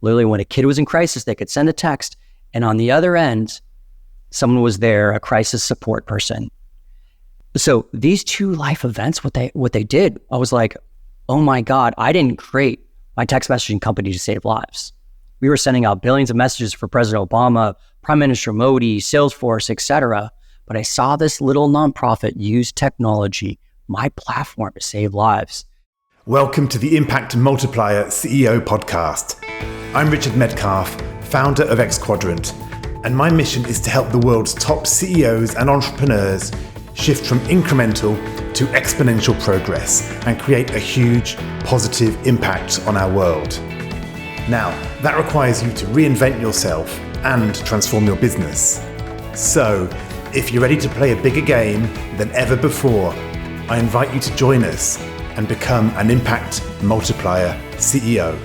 Literally, when a kid was in crisis, they could send a text, and on the other end, someone was there, a crisis support person. So these two life events, what they did, I was like, oh my God, I didn't create my text messaging company to save lives. We were sending out billions of messages for President Obama, Prime Minister Modi, Salesforce, etc. But I saw this little nonprofit use technology, my platform, to save lives. Welcome to the Impact Multiplier CEO podcast. I'm Richard Metcalf, founder of X Quadrant, and my mission is to help the world's top CEOs and entrepreneurs shift from incremental to exponential progress and create a huge positive impact on our world. Now, that requires you to reinvent yourself and transform your business. So, if you're ready to play a bigger game than ever before, I invite you to join us and become an Impact Multiplier CEO.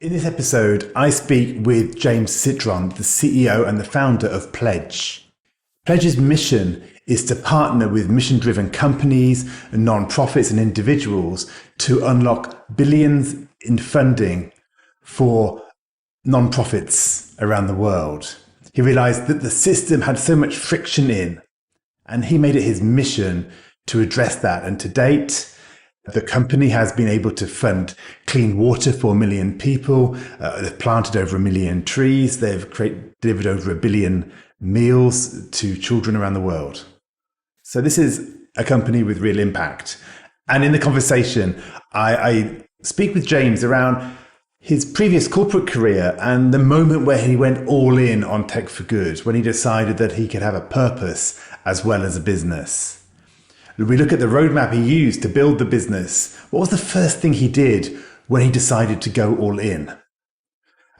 In this episode, I speak with James Citron, the CEO and the founder of Pledge. Pledge's mission is to partner with mission-driven companies, non-profits and individuals to unlock billions in funding for non-profits around the world. He realized that the system had so much friction in, and he made it his mission to address that. And to date, the company has been able to fund clean water for 1 million people. They've planted over 1 million trees. They've delivered over 1 billion meals to children around the world. So this is a company with real impact. And in the conversation, I speak with James around his previous corporate career and the moment where he went all in on tech for good, when he decided that he could have a purpose as well as a business. We look at the roadmap he used to build the business. What was the first thing he did when he decided to go all in?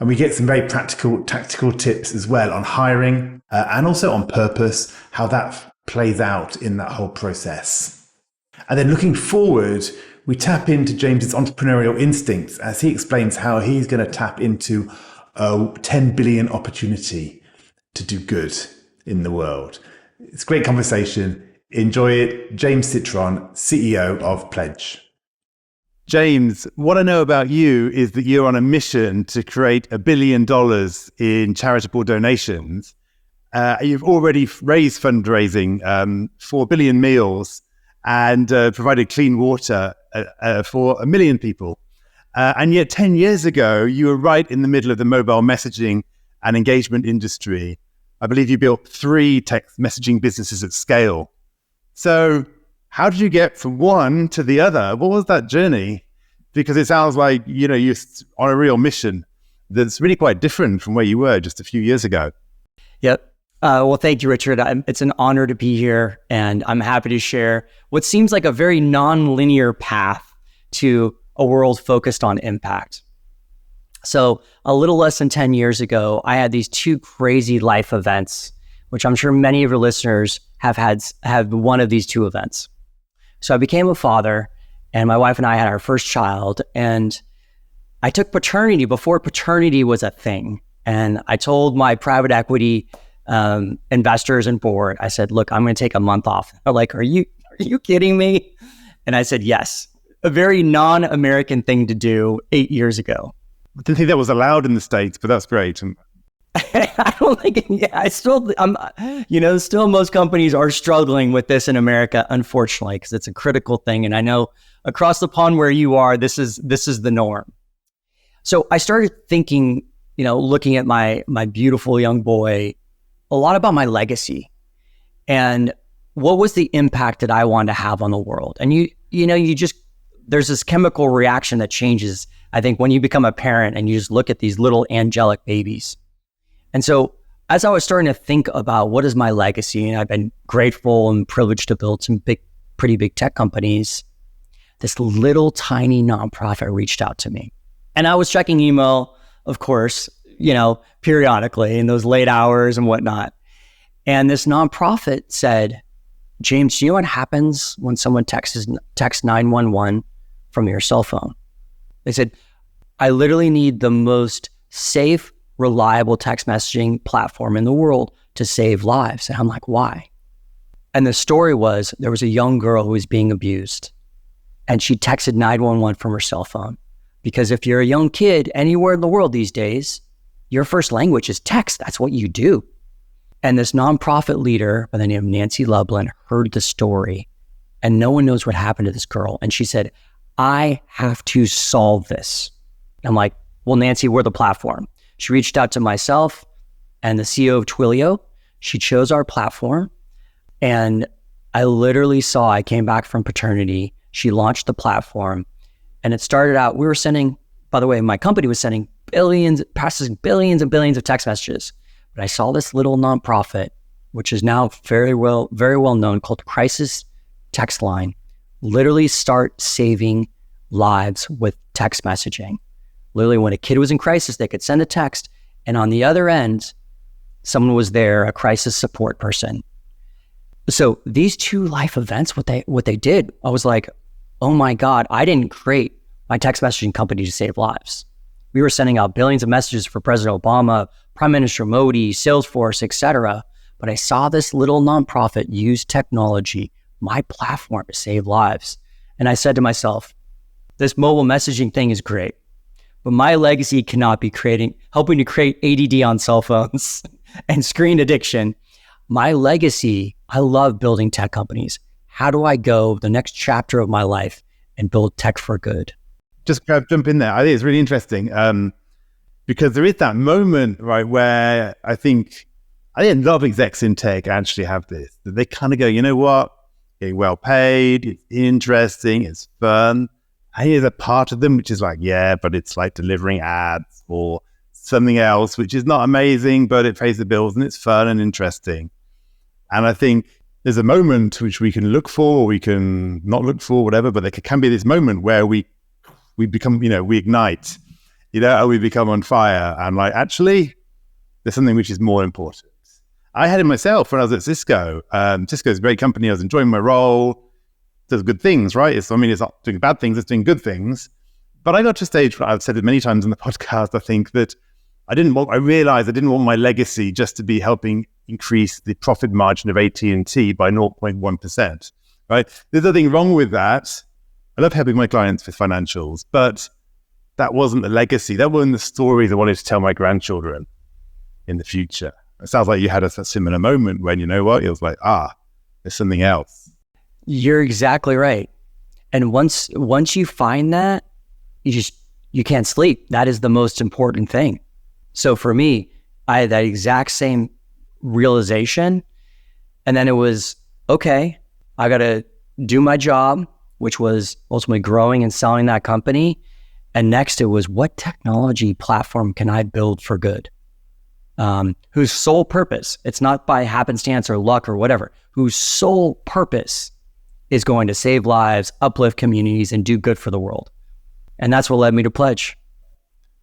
And we get some very practical, tactical tips as well on hiring and also on purpose, how that plays out in that whole process. And then looking forward, we tap into James's entrepreneurial instincts as he explains how he's going to tap into a 10 billion opportunity to do good in the world. It's a great conversation. Enjoy it. James Citron, CEO of Pledge. James, what I know about you is that you're on a mission to create $1 billion in charitable donations. You've already raised fundraising for 1 billion meals and provided clean water for 1 million people. And yet 10 years ago, you were right in the middle of the mobile messaging and engagement industry. I believe you built 3 text messaging businesses at scale. So how did you get from one to the other? What was that journey? Because it sounds like, you're on a real mission that's really quite different from where you were just a few years ago. Yep. Well, thank you, Richard. It's an honor to be here, and I'm happy to share what seems like a very non-linear path to a world focused on impact. So a little less than 10 years ago, I had these 2 crazy life events, which I'm sure many of your listeners have had one of these 2 events. So I became a father, and my wife and I had our first child, and I took paternity before paternity was a thing. And I told my private equity investors and board, I said, look, I'm going to take a month off. They're like, are you kidding me? And I said, yes, a very non-American thing to do 8 years ago. I didn't think that was allowed in the States, but that's great. I don't think, still most companies are struggling with this in America, unfortunately, because it's a critical thing. And I know across the pond where you are, this is the norm. So I started thinking, looking at my beautiful young boy, a lot about my legacy and what was the impact that I wanted to have on the world. And there's this chemical reaction that changes, I think, when you become a parent and you just look at these little angelic babies. And so as I was starting to think about what is my legacy, and I've been grateful and privileged to build some pretty big tech companies, this little tiny nonprofit reached out to me. And I was checking email, of course, periodically in those late hours and whatnot. And this nonprofit said, James, do you know what happens when someone texts 911 from your cell phone? They said, I literally need the most safe, reliable text messaging platform in the world to save lives. And I'm like, why? And the story was, there was a young girl who was being abused. and she texted 911 from her cell phone. Because if you're a young kid anywhere in the world these days, your first language is text. That's what you do. And this nonprofit leader by the name of Nancy Lublin heard the story, and no one knows what happened to this girl. And she said, I have to solve this. I'm like, well, Nancy, we're the platform. She reached out to myself and the CEO of Twilio. She chose our platform. And I literally I came back from paternity. She launched the platform, and it started out, we were sending, by the way, my company was sending processing billions and billions of text messages. But I saw this little nonprofit, which is now very well known, called Crisis Text Line, literally start saving lives with text messaging. Literally, when a kid was in crisis, they could send a text, and on the other end, someone was there, a crisis support person. So these two life events, what they did, I was like, oh my God, I didn't create my text messaging company to save lives. We were sending out billions of messages for President Obama, Prime Minister Modi, Salesforce, etc. But I saw this little nonprofit use technology, my platform, to save lives. And I said to myself, this mobile messaging thing is great, but my legacy cannot be helping to create ADD on cell phones and screen addiction. My legacy, I love building tech companies. How do I go the next chapter of my life and build tech for good? Just jump in there. I think it's really interesting because there is that moment, right, where I think a lot of execs in tech actually have this, that they kind of go, you know what, getting well paid, it's interesting, it's fun. I think there's a part of them which is like, yeah, but it's like delivering ads or something else, which is not amazing, but it pays the bills and it's fun and interesting. And I think there's a moment which we can look for, or we can not look for, whatever, but there can be this moment where we become, we ignite, and we become on fire. And like, actually, there's something which is more important. I had it myself when I was at Cisco. Cisco's a great company. I was enjoying my role. Does good things, right? It's not doing bad things, it's doing good things. But I got to a stage where I've said it many times in the podcast, I think that I realized I didn't want my legacy just to be helping increase the profit margin of AT&T by 0.1%, right? There's nothing wrong with that. I love helping my clients with financials, but that wasn't the legacy. That wasn't the stories I wanted to tell my grandchildren in the future. It sounds like you had a similar moment when, it was like, there's something else. You're exactly right. And once you find that, you can't sleep. That is the most important thing. So for me, I had that exact same realization. And then it was, okay, I got to do my job, which was ultimately growing and selling that company. And next it was, what technology platform can I build for good? Whose sole purpose, it's not by happenstance or luck or whatever, whose sole purpose is going to save lives, uplift communities, and do good for the world. And that's what led me to Pledge.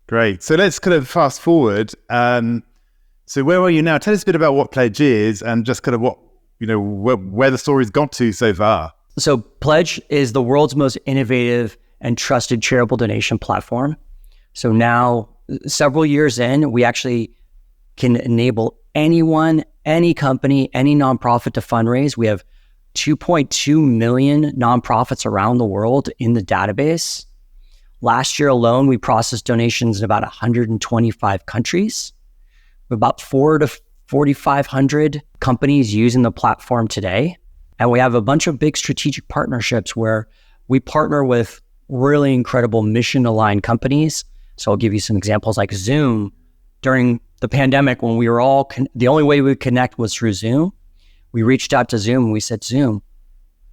Great. So let's kind of fast forward. So where are you now? Tell us a bit about what Pledge is and just kind of what, where the story's got to so far. So Pledge is the world's most innovative and trusted charitable donation platform. So now, several years in, we actually can enable anyone, any company, any nonprofit to fundraise. We have 2.2 million nonprofits around the world in the database. Last year alone, we processed donations in about 125 countries. We have about 4,000 to 4,500 companies using the platform today. And we have a bunch of big strategic partnerships where we partner with really incredible mission-aligned companies. So I'll give you some examples like Zoom. During the pandemic, when we were all, the only way we would connect was through Zoom. We reached out to Zoom and we said, Zoom,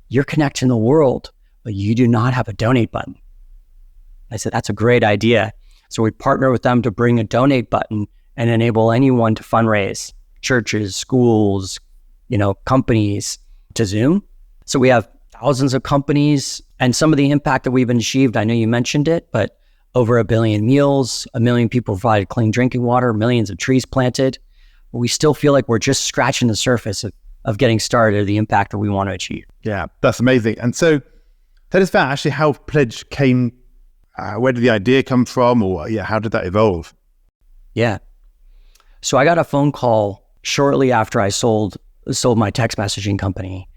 you're connecting the world, but you do not have a donate button. I said, that's a great idea. So we partner with them to bring a donate button and enable anyone to fundraise, churches, schools, companies, to Zoom. So we have thousands of companies, and some of the impact that we've achieved, I know you mentioned it, but over 1 billion meals, 1 million people provided clean drinking water, millions of trees planted. But we still feel like we're just scratching the surface of getting started, the impact that we want to achieve. Yeah, that's amazing. And so tell us about actually how Pledge came, where did the idea come from, or how did that evolve? Yeah. So I got a phone call shortly after I sold my text messaging company.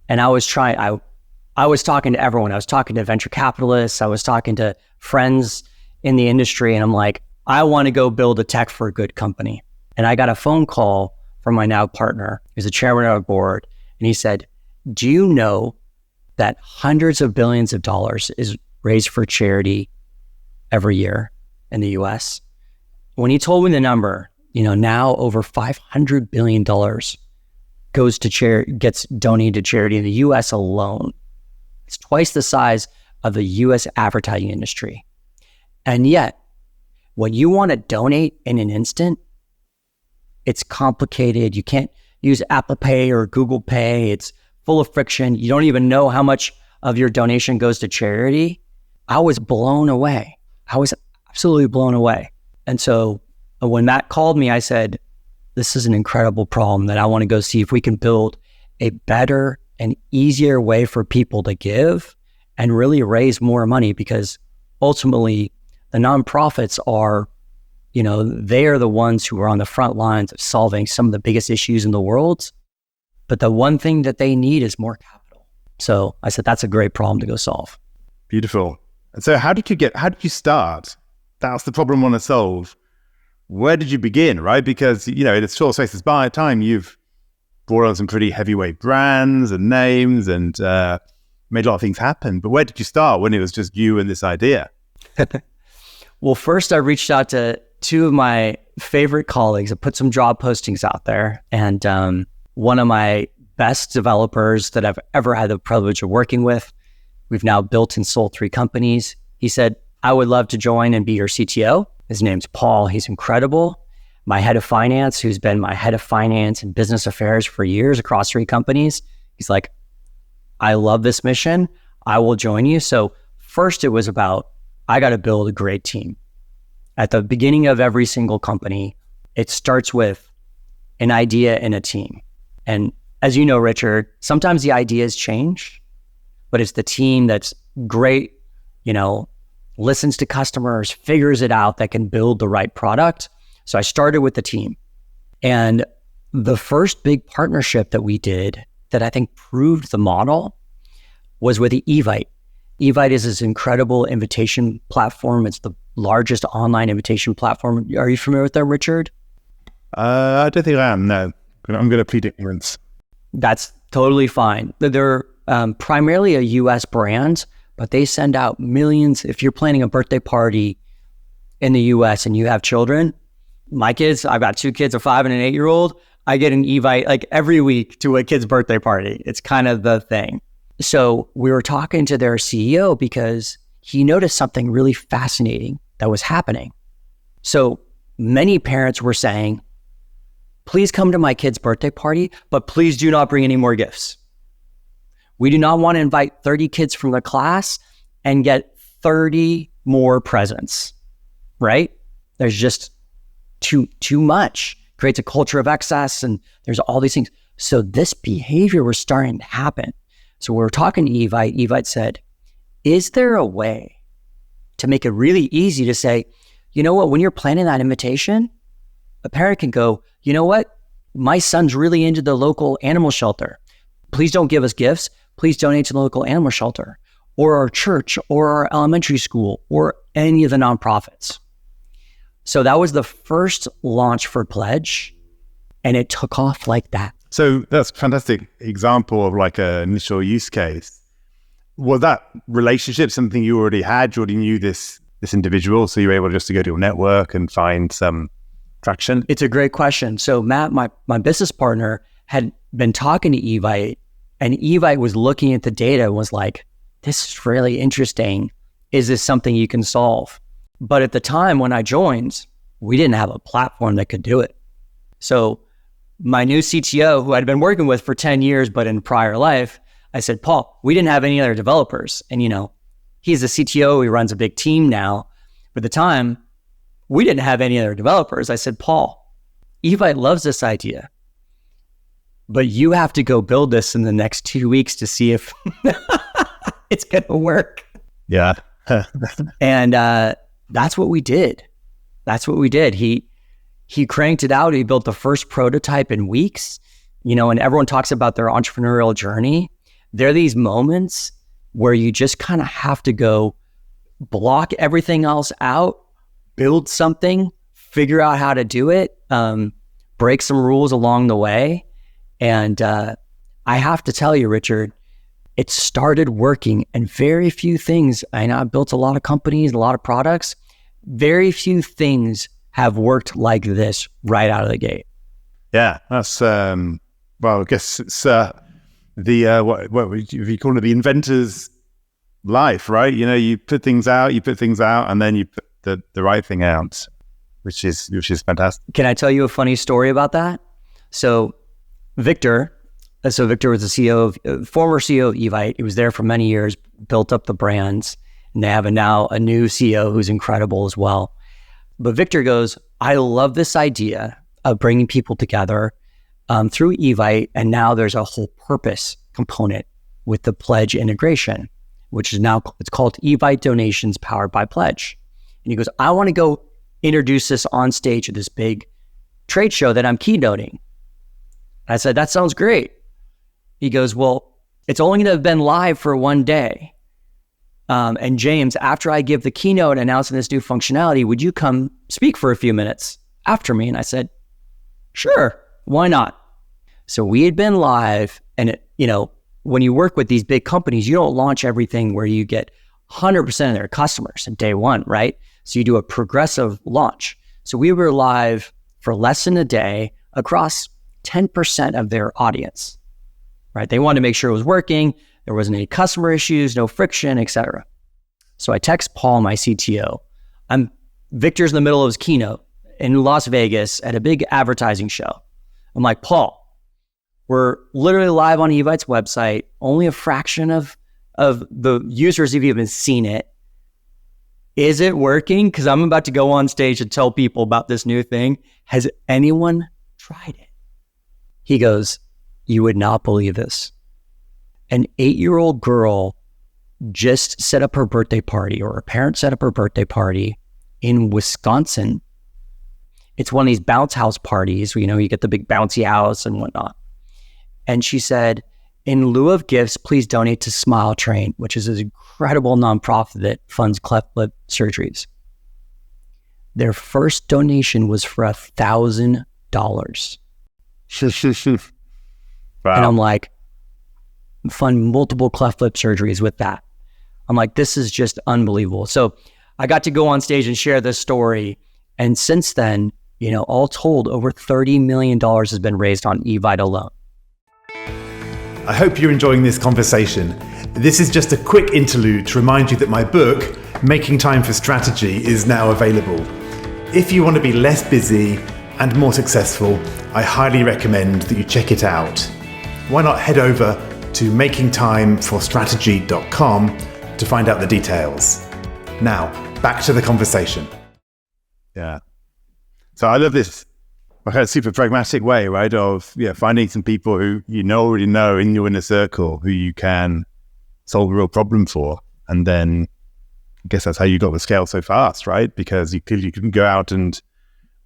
And I I was talking to everyone. I was talking to venture capitalists. I was talking to friends in the industry. And I'm like, I want to go build a tech for a good company. And I got a phone call from my now partner, who's the chairman of our board. And he said, do you know that hundreds of billions of dollars is raised for charity every year in the US? When he told me the number, now over $500 billion goes to gets donated to charity in the US alone. It's twice the size of the US advertising industry. And yet, when you want to donate in an instant, it's complicated. You can't use Apple Pay or Google Pay. It's full of friction. You don't even know how much of your donation goes to charity. I was blown away. I was absolutely blown away. And so when Matt called me, I said, this is an incredible problem that I want to go see if we can build a better and easier way for people to give and really raise more money, because ultimately the nonprofits are, they are the ones who are on the front lines of solving some of the biggest issues in the world. But the one thing that they need is more capital. So I said, that's a great problem to go solve. Beautiful. And so how did you start? That's the problem I want to solve. Where did you begin, right? Because, in a short space of time, you've brought on some pretty heavyweight brands and names and made a lot of things happen. But where did you start when it was just you and this idea? Well, first I reached out to two of my favorite colleagues. I put some job postings out there, and one of my best developers that I've ever had the privilege of working with, we've now built and sold 3 companies. He said, I would love to join and be your CTO. His name's Paul. He's incredible. My head of finance, who's been my head of finance and business affairs for years across 3 companies. He's like, I love this mission. I will join you. So first it was about, I got to build a great team. At the beginning of every single company, it starts with an idea and a team. And as you know, Richard, sometimes the ideas change, but it's the team that's great, listens to customers, figures it out, that can build the right product. So I started with the team. And the first big partnership that we did that I think proved the model was with Evite. Evite is this incredible invitation platform. It's the largest online invitation platform. Are you familiar with that, Richard? I don't think I am, no. I'm going to plead ignorance. That's totally fine. They're primarily a US brand, but they send out millions. If you're planning a birthday party in the US and you have children, my kids, I've got 2 kids, a 5 and an 8-year-old. I get an Evite like every week to a kid's birthday party. It's kind of the thing. So we were talking to their CEO because he noticed something really fascinating that was happening. So many parents were saying, please come to my kid's birthday party, but please do not bring any more gifts. We do not want to invite 30 kids from the class and get 30 more presents, right? There's just too much. Creates a culture of excess, and there's all these things. So this behavior was starting to happen. So we were talking to Evite. Evite said, is there a way to make it really easy to say, you know what, when you're planning that invitation, a parent can go, you know what, my son's really into the local animal shelter. Please don't give us gifts. Please donate to the local animal shelter or our church or our elementary school or any of the nonprofits. So that was the first launch for Pledge, and it took off like that. So that's a fantastic example of like an initial use case. Was that relationship something you already had? You already knew this individual, so you were able just to go to your network and find some traction? It's a great question. So Matt, my business partner, had been talking to Evite, and Evite was looking at the data and was like, this is really interesting. Is this something you can solve? But at the time when I joined, we didn't have a platform that could do it. So my new CTO, who I'd been working with for 10 years, but in prior life, I said, Paul, we didn't have any other developers. And, he's a CTO, he runs a big team now. But at the time, we didn't have any other developers. I said, Paul, Evite loves this idea, but you have to go build this in the next 2 weeks to see if it's going to work. Yeah. And that's what we did. He cranked it out. He built the first prototype in weeks, and everyone talks about their entrepreneurial journey. There are these moments where you just kind of have to go block everything else out, build something, figure out how to do it, break some rules along the way. And I have to tell you, Richard, it started working, and very few things, I know I built a lot of companies, a lot of products, very few things have worked like this right out of the gate. Yeah, that's, well, I guess it's what would you call it, the inventor's life, right? You know, you put things out, and then you put the right thing out, which is fantastic. Can I tell you a funny story about that? So Victor was the former CEO of Evite. He was there for many years, built up the brands, and they have now a new CEO who's incredible as well. But Victor goes, I love this idea of bringing people together through Evite, and now there's a whole purpose component with the Pledge integration, which is now, it's called Evite Donations Powered by Pledge. And he goes, I want to go introduce this on stage at this big trade show that I'm keynoting. I said, that sounds great. He goes, well, it's only going to have been live for one day. And James, after I give the keynote announcing this new functionality, would you come speak for a few minutes after me? And I said, sure, why not? So we had been live, and when you work with these big companies, you don't launch everything where you get 100% of their customers in day one, right? So you do a progressive launch. So we were live for less than a day across 10% of their audience, right? They wanted to make sure it was working. There wasn't any customer issues, no friction, etc. So I text Paul, my CTO. Victor's in the middle of his keynote in Las Vegas at a big advertising show. I'm like, Paul, we're literally live on Evite's website. Only a fraction of the users have even seen it. Is it working? Because I'm about to go on stage and tell people about this new thing. Has anyone tried it? He goes, you would not believe this. An 8-year-old girl just set up her birthday party, or her parents set up her birthday party in Wisconsin. It's one of these bounce house parties where, you get the big bouncy house and whatnot. And she said, in lieu of gifts, please donate to Smile Train, which is an incredible nonprofit that funds cleft lip surgeries. Their first donation was for $1,000. Wow. And I'm like, fund multiple cleft lip surgeries with that. I'm like, this is just unbelievable. So I got to go on stage and share this story. And since then, all told, over $30 million has been raised on Evite alone. I hope you're enjoying this conversation. This is just a quick interlude to remind you that my book, Making Time for Strategy, is now available. If you want to be less busy and more successful, I highly recommend that you check it out. Why not head over to makingtimeforstrategy.com to find out the details. Now, back to the conversation. Yeah. So I love this super pragmatic way, right, of finding some people who already know in your inner circle who you can solve a real problem for. And then I guess that's how you got the scale so fast, right? Because you clearly couldn't go out and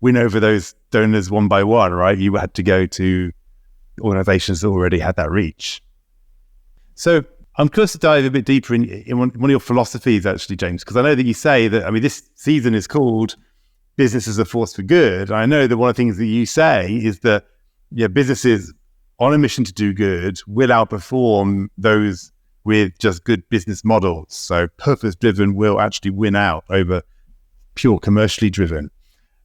win over those donors one by one, right? You had to go to organizations that already had that reach. So I'm curious to dive a bit deeper in one of your philosophies, actually, James, because I know that you say that, this season is called Business as a Force for Good. I know that one of the things that you say is that businesses on a mission to do good will outperform those with just good business models. So purpose-driven will actually win out over pure commercially driven.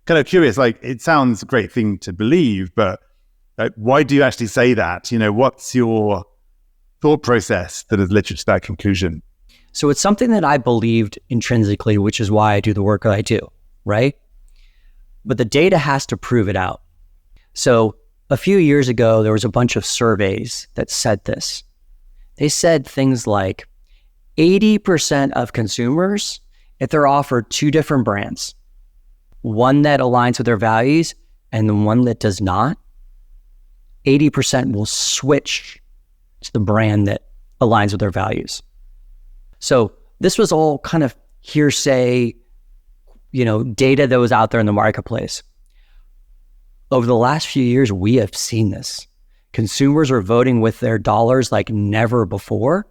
Kind of curious, it sounds a great thing to believe, but why do you actually say that? What's your thought process that has led you to that conclusion? So it's something that I believed intrinsically, which is why I do the work that I do, right? But the data has to prove it out. So a few years ago, there was a bunch of surveys that said this. They said things like 80% of consumers, if they're offered two different brands, one that aligns with their values and the one that does not, 80% will switch to the brand that aligns with their values. So this was all kind of hearsay, data that was out there in the marketplace. Over the last few years, we have seen this. Consumers are voting with their dollars like never before.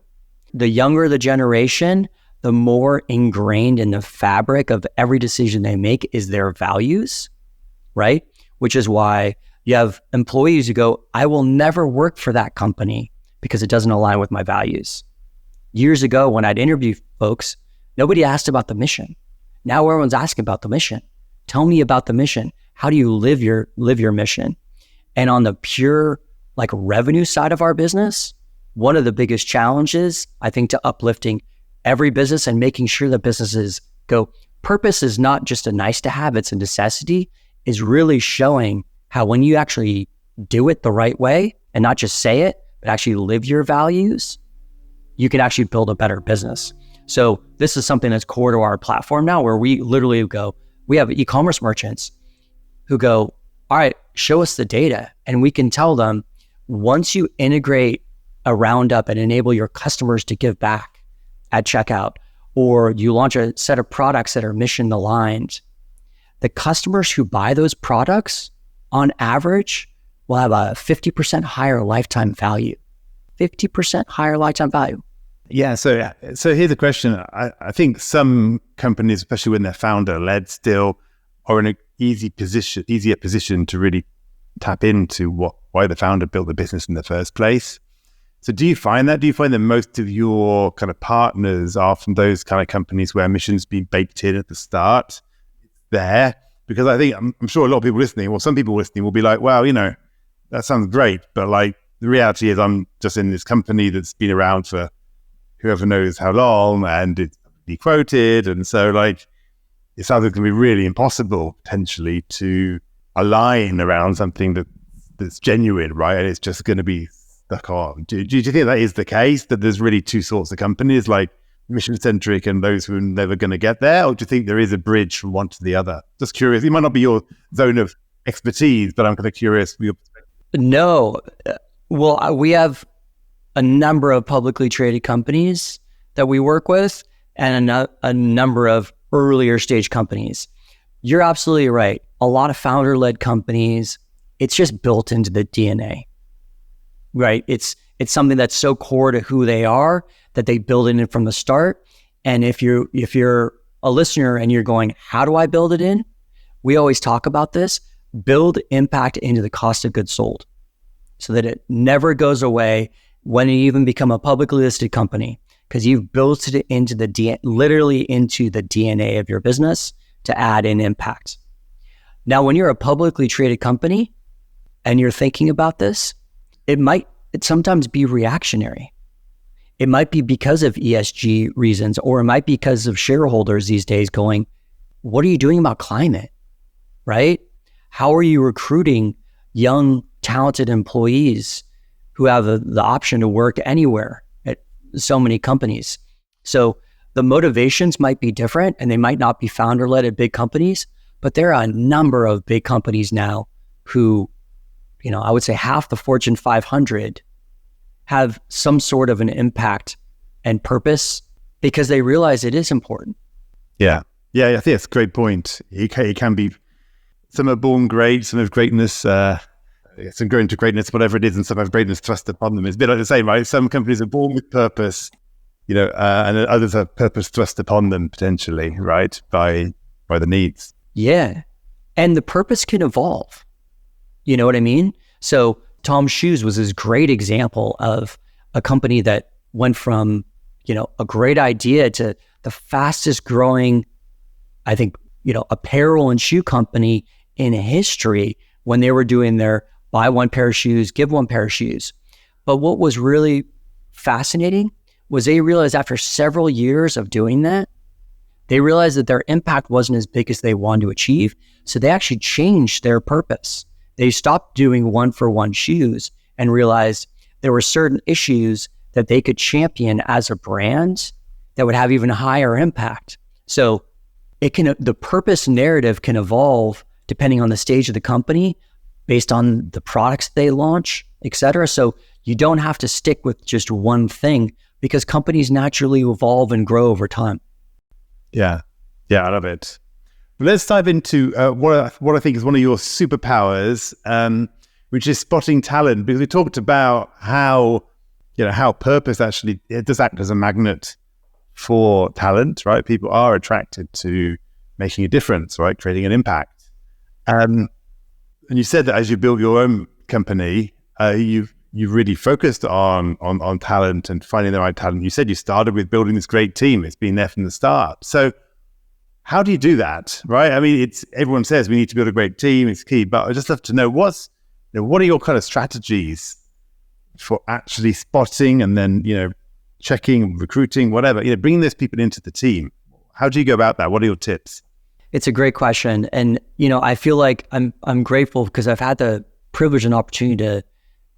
the younger the generation, the more ingrained in the fabric of every decision they make is their values, right? Which is why you have employees who go, I will never work for that company because it doesn't align with my values. Years ago, when I'd interview folks, nobody asked about the mission. Now everyone's asking about the mission. Tell me about the mission. How do you live your mission? And on the pure like revenue side of our business, one of the biggest challenges, I think, to uplifting every business and making sure that businesses go, purpose is not just a nice to have, it's a necessity, is really showing how when you actually do it the right way and not just say it, but actually live your values, you can actually build a better business. So this is something that's core to our platform now, where we literally go, we have e-commerce merchants who go, all right, show us the data. And we can tell them, once you integrate a roundup and enable your customers to give back at checkout, or you launch a set of products that are mission aligned, the customers who buy those products on average will have a 50% higher lifetime value. 50% higher lifetime value. Yeah. So here's a question. I think some companies, especially when they're founder led still, are in an easier position to really tap into why the founder built the business in the first place. So do you find that most of your kind of partners are from those kind of companies where mission's been baked in at the start? It's there? Because I think, I'm sure a lot of people listening, or some people listening will be like, wow, that sounds great. But like, the reality is I'm just in this company that's been around for whoever knows how long, and it's quoted. And so like, it sounds like it's going to be really impossible potentially to align around something that's genuine, right? And it's just going to be stuck on. Do you think that is the case, that there's really two sorts of companies, like mission-centric and those who are never going to get there? Or do you think there is a bridge from one to the other? Just curious. It might not be your zone of expertise, but I'm kind of curious for your perspective. No. Well, we have a number of publicly traded companies that we work with and a number of earlier stage companies. You're absolutely right. A lot of founder-led companies, it's just built into the DNA, right? It's something that's so core to who they are that they build it in from the start. And if you're a listener and you're going, how do I build it in? We always talk about this, build impact into the cost of goods sold so that it never goes away when you even become a publicly listed company, because you've built it into literally into the DNA of your business to add in impact. Now, when you're a publicly traded company and you're thinking about this, it sometimes be reactionary. It might be because of ESG reasons, or it might be because of shareholders these days going, what are you doing about climate, right? How are you recruiting young, talented employees who have the option to work anywhere at so many companies? So the motivations might be different, and they might not be founder-led at big companies, but there are a number of big companies now who, I would say half the Fortune 500 have some sort of an impact and purpose because they realize it is important. Yeah. Yeah, I think that's a great point. It can be, some are born great, some have greatness, some grow into greatness, whatever it is, and some have greatness thrust upon them. It's a bit like the same, right? Some companies are born with purpose, and others have purpose thrust upon them potentially, right? By the needs. Yeah. And the purpose can evolve. You know what I mean? So Tom's Shoes was this great example of a company that went from, a great idea to the fastest growing, I think, apparel and shoe company in history when they were doing their buy one pair of shoes, give one pair of shoes. But what was really fascinating was they realized after several years of doing that, they realized that their impact wasn't as big as they wanted to achieve. So they actually changed their purpose. They stopped doing one-for-one shoes and realized there were certain issues that they could champion as a brand that would have even higher impact. So the purpose narrative can evolve depending on the stage of the company, based on the products they launch, et cetera. So you don't have to stick with just one thing because companies naturally evolve and grow over time. Yeah, I love it. Let's dive into what I think is one of your superpowers, which is spotting talent, because we talked about how how purpose actually, it does act as a magnet for talent, right? People are attracted to making a difference, right? Creating an impact. And you said that as you built your own company, you've really focused on talent and finding the right talent. You said you started with building this great team. It's been there from the start. So how do you do that, right? I mean, everyone says we need to build a great team. It's key, but I just love to know what are your kind of strategies for actually spotting and then, checking, recruiting, whatever, bringing those people into the team. How do you go about that? What are your tips? It's a great question. And, I feel like I'm grateful because I've had the privilege and opportunity to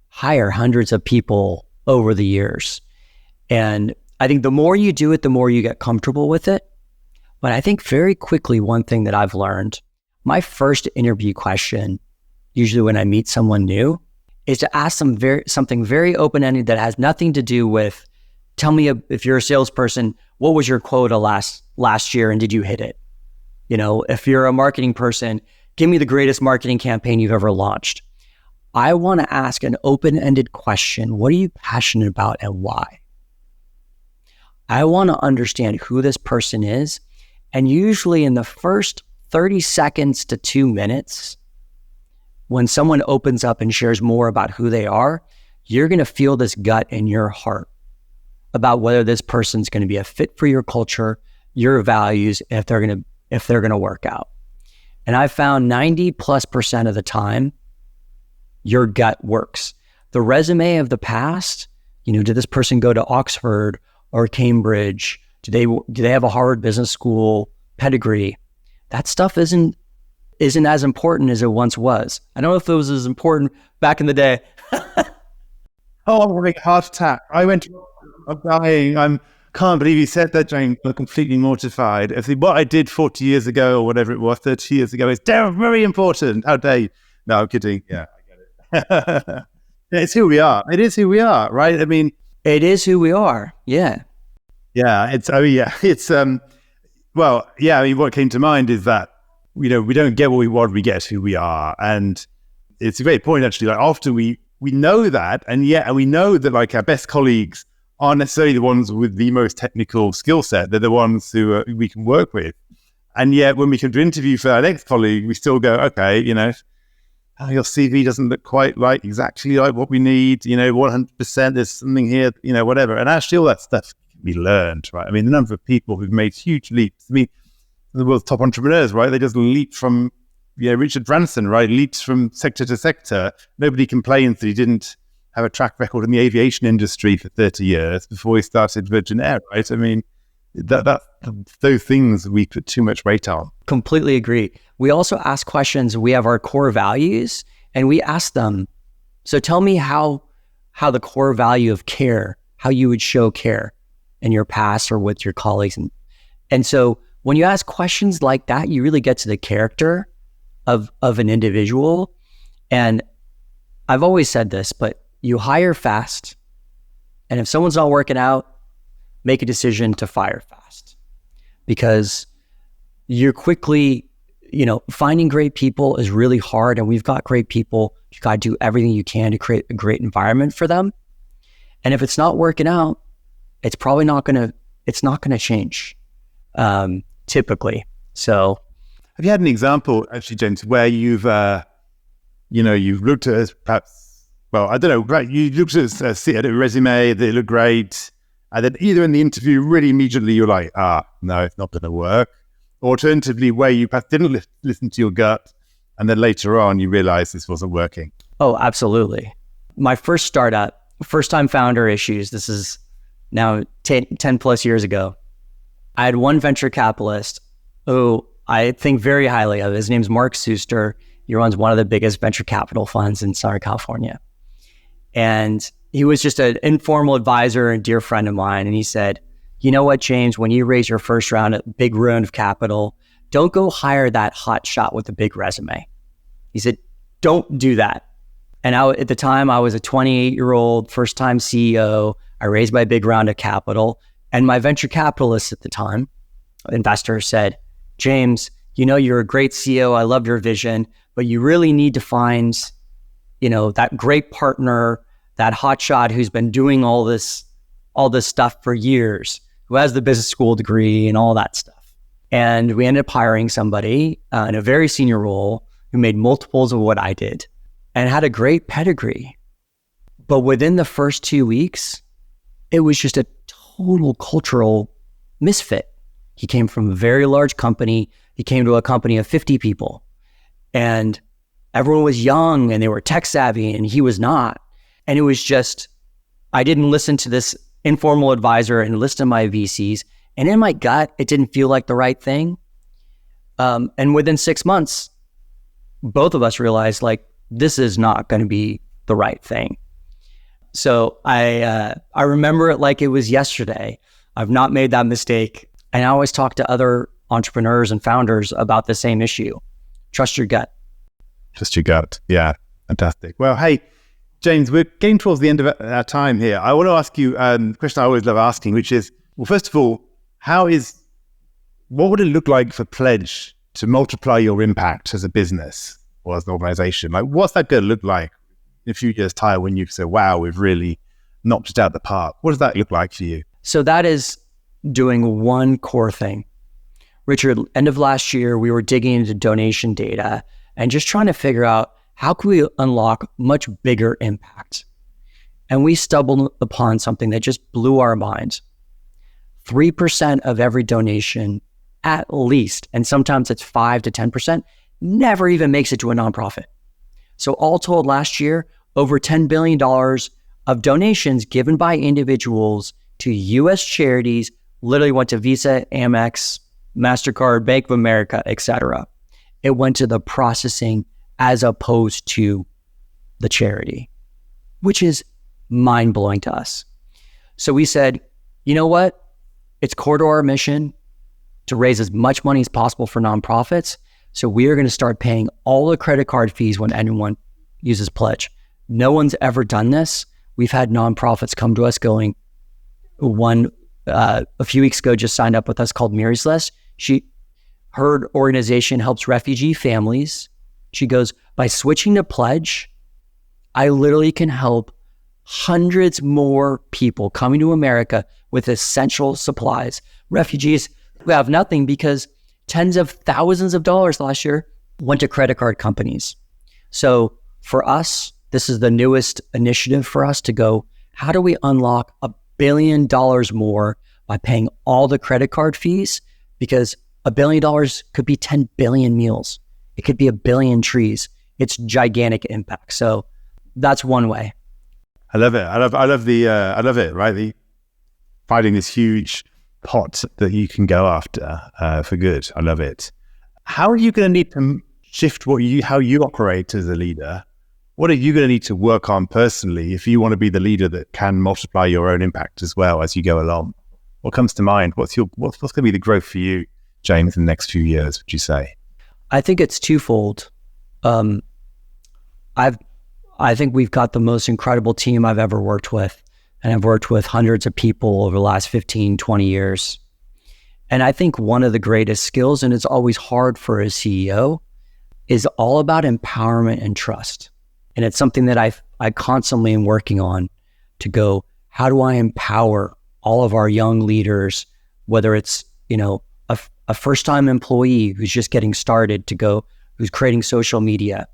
hire hundreds of people over the years. And I think the more you do it, the more you get comfortable with it. But I think very quickly, one thing that I've learned, my first interview question, usually when I meet someone new, is to ask them something very open-ended that has nothing to do with, tell me if you're a salesperson, what was your quota last year and did you hit it? If you're a marketing person, give me the greatest marketing campaign you've ever launched. I want to ask an open-ended question. What are you passionate about and why? I want to understand who this person is. And usually in the first 30 seconds to 2 minutes, when someone opens up and shares more about who they are, you're going to feel this gut in your heart about whether this person's going to be a fit for your culture, your values, if they're going to work out. And I've found 90+% of the time, your gut works. The resume of the past, did this person go to Oxford or Cambridge? Do they have a Harvard Business School pedigree? That stuff isn't as important as it once was. I don't know if it was as important back in the day. Oh, I'm having a heart attack. I'm dying. I can't believe you said that, James. I'm completely mortified. What I did 40 years ago or whatever it was, 30 years ago is very important. How dare you? No, I'm kidding. Yeah, I get it. It's who we are. It is who we are, right? I mean, it is who we are. Yeah. Yeah, what came to mind is that, we don't get what we want, we get who we are. And it's a great point, actually. Like, often we know that, and we know that, like, our best colleagues aren't necessarily the ones with the most technical skill set. They're the ones who we can work with. And yet, when we come to interview for our next colleague, we still go, okay, your CV doesn't look quite exactly like what we need, 100%, there's something here, whatever. And actually all that stuff can be learned, right? I mean, the number of people who've made huge leaps, the world's top entrepreneurs, right? They just leap from, Richard Branson, right? Leaps from sector to sector. Nobody complains that he didn't have a track record in the aviation industry for 30 years before he started Virgin Air, right? I mean, those things we put too much weight on. Completely agree. We also ask questions. We have our core values and we ask them, so tell me how the core value of care, how you would show care in your past or with your colleagues. And so when you ask questions like that, you really get to the character of an individual. And I've always said this, but you hire fast. And if someone's not working out, make a decision to fire fast, because you're quickly, finding great people is really hard, and we've got great people. You got to do everything you can to create a great environment for them. And if it's not working out, it's probably not going to change, typically. So have you had an example, actually, James, where you've looked at perhaps, well, I don't know, right? You looked at a resume, they look great. And then either in the interview, really immediately, you're like, no, it's not going to work. Or alternatively, where you perhaps didn't listen to your gut, and then later on, you realize this wasn't working. Oh, absolutely. My first startup, first-time founder issues, this is now 10 plus years ago. I had one venture capitalist who I think very highly of. His name's Mark Suster. He runs one of the biggest venture capital funds in Southern California. And he was just an informal advisor and dear friend of mine. And he said, you know what, James, when you raise your first big round of capital, don't go hire that hot shot with a big resume. He said, don't do that. And at the time, I was a 28-year-old first-time CEO. I raised my big round of capital. And my venture capitalist at the time, investor, said, James, you're a great CEO. I love your vision, but you really need to find, that great partner that hotshot who's been doing all this stuff for years, who has the business school degree and all that stuff. And we ended up hiring somebody in a very senior role who made multiples of what I did and had a great pedigree. But within the first 2 weeks, it was just a total cultural misfit. He came from a very large company. He came to a company of 50 people, and everyone was young and they were tech savvy and he was not. And it was just, I didn't listen to this informal advisor and listen to my VCs. And in my gut, it didn't feel like the right thing. And within 6 months, both of us realized like, this is not going to be the right thing. So I remember it like it was yesterday. I've not made that mistake. And I always talk to other entrepreneurs and founders about the same issue. Trust your gut. Trust your gut. Yeah, fantastic. Well, hey, James, we're getting towards the end of our time here. I want to ask you a question I always love asking, which is, well, first of all, what would it look like for Pledge to multiply your impact as a business or as an organization? Like, what's that going to look like in a few years' time when you say, wow, we've really knocked it out of the park? What does that look like for you? So that is doing one core thing. Richard, end of last year, we were digging into donation data and just trying to figure out how can we unlock much bigger impact. And we stumbled upon something that just blew our minds. 3% of every donation, at least, and sometimes it's 5 to 10%, never even makes it to a nonprofit. So all told, last year, over $10 billion of donations given by individuals to U.S. charities literally went to Visa, Amex, MasterCard, Bank of America, etc. It went to the processing as opposed to the charity, which is mind-blowing to us. So we said, you know what? It's core to our mission to raise as much money as possible for nonprofits. So we are going to start paying all the credit card fees when anyone uses Pledge. No one's ever done this. We've had nonprofits come to us going, a few weeks ago just signed up with us called Mary's List. Her organization helps refugee families. She goes, by switching to Pledge, I literally can help hundreds more people coming to America with essential supplies. Refugees who have nothing because tens of thousands of dollars last year went to credit card companies. So for us, this is the newest initiative for us to go, how do we unlock $1 billion more by paying all the credit card fees? Because $1 billion could be 10 billion meals. It could be 1 billion trees. It's gigantic impact. So that's one way. I love it. I love it, right? Finding this huge pot that you can go after for good. I love it. How are you going to need to shift how you operate as a leader? What are you going to need to work on personally if you want to be the leader that can multiply your own impact as well as you go along? What comes to mind? What's going to be the growth for you, James, in the next few years, would you say? I think it's twofold. I think we've got the most incredible team I've ever worked with. And I've worked with hundreds of people over the last 15, 20 years. And I think one of the greatest skills, and it's always hard for a CEO, is all about empowerment and trust. And it's something that I constantly am working on to go, how do I empower all of our young leaders, whether it's, a first-time employee who's just getting started to go, who's creating social media.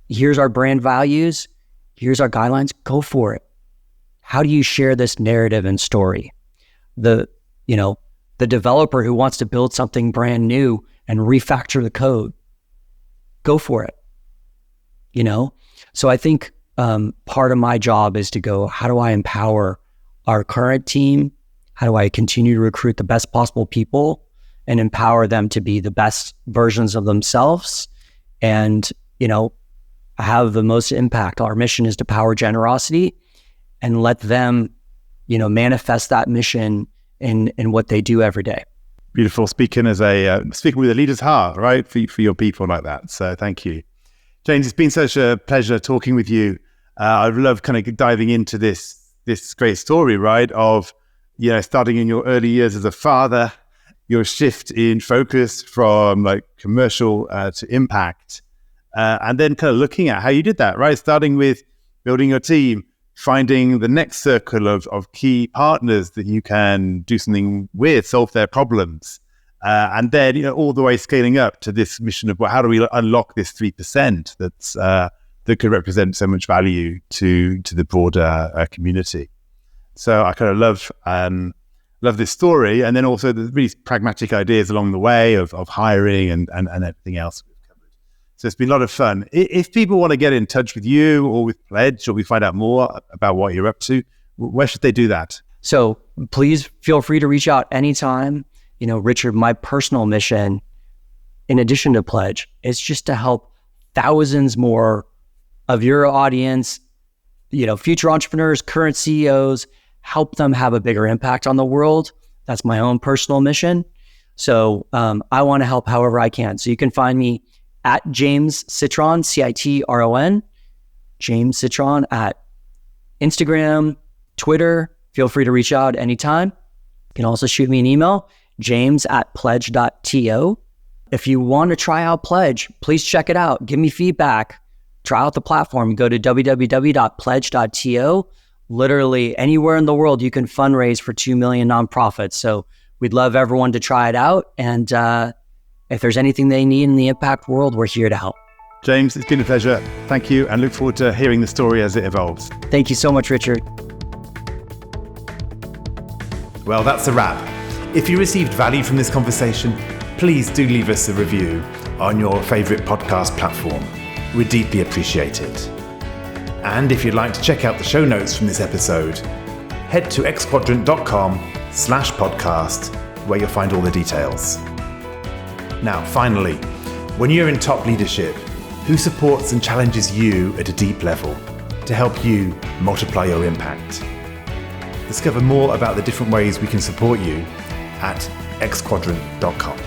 Here's our brand values. Here's our guidelines. Go for it. How do you share this narrative and story? The developer who wants to build something brand new and refactor the code, go for it. So I think part of my job is to go, how do I empower our current team? How do I continue to recruit the best possible people and empower them to be the best versions of themselves and, have the most impact? Our mission is to power generosity and let them, manifest that mission in what they do every day. Beautiful. Speaking with a leader's heart, right? For your people like that. So thank you. James, it's been such a pleasure talking with you. I love kind of diving into this great story, right? Of, starting in your early years as a father, your shift in focus from like commercial to impact, and then kind of looking at how you did that, right? Starting with building your team, finding the next circle of key partners that you can do something with, solve their problems. And then, all the way scaling up to this mission of, well, how do we unlock this 3% that could represent so much value to the broader community. So I kind of love this story, and then also the really pragmatic ideas along the way of hiring and everything else we've covered. So it's been a lot of fun. If people want to get in touch with you or with Pledge, or we find out more about what you're up to, where should they do that? So please feel free to reach out anytime. Richard, my personal mission, in addition to Pledge, is just to help thousands more of your audience, future entrepreneurs, current CEOs, help them have a bigger impact on the world. That's my own personal mission. So I want to help however I can. So you can find me at James Citron, Citron, James Citron at Instagram, Twitter. Feel free to reach out anytime. You can also shoot me an email, james@pledge.to. If you want to try out Pledge, please check it out. Give me feedback. Try out the platform. Go to www.pledge.to. Literally anywhere in the world, you can fundraise for 2 million nonprofits. So we'd love everyone to try it out. And if there's anything they need in the impact world, we're here to help. James, it's been a pleasure. Thank you, and look forward to hearing the story as it evolves. Thank you so much, Richard. Well, that's a wrap. If you received value from this conversation, please do leave us a review on your favorite podcast platform. We'd deeply appreciate it. And if you'd like to check out the show notes from this episode, head to xquadrant.com/podcast, where you'll find all the details. Now, finally, when you're in top leadership, who supports and challenges you at a deep level to help you multiply your impact? Discover more about the different ways we can support you at xquadrant.com.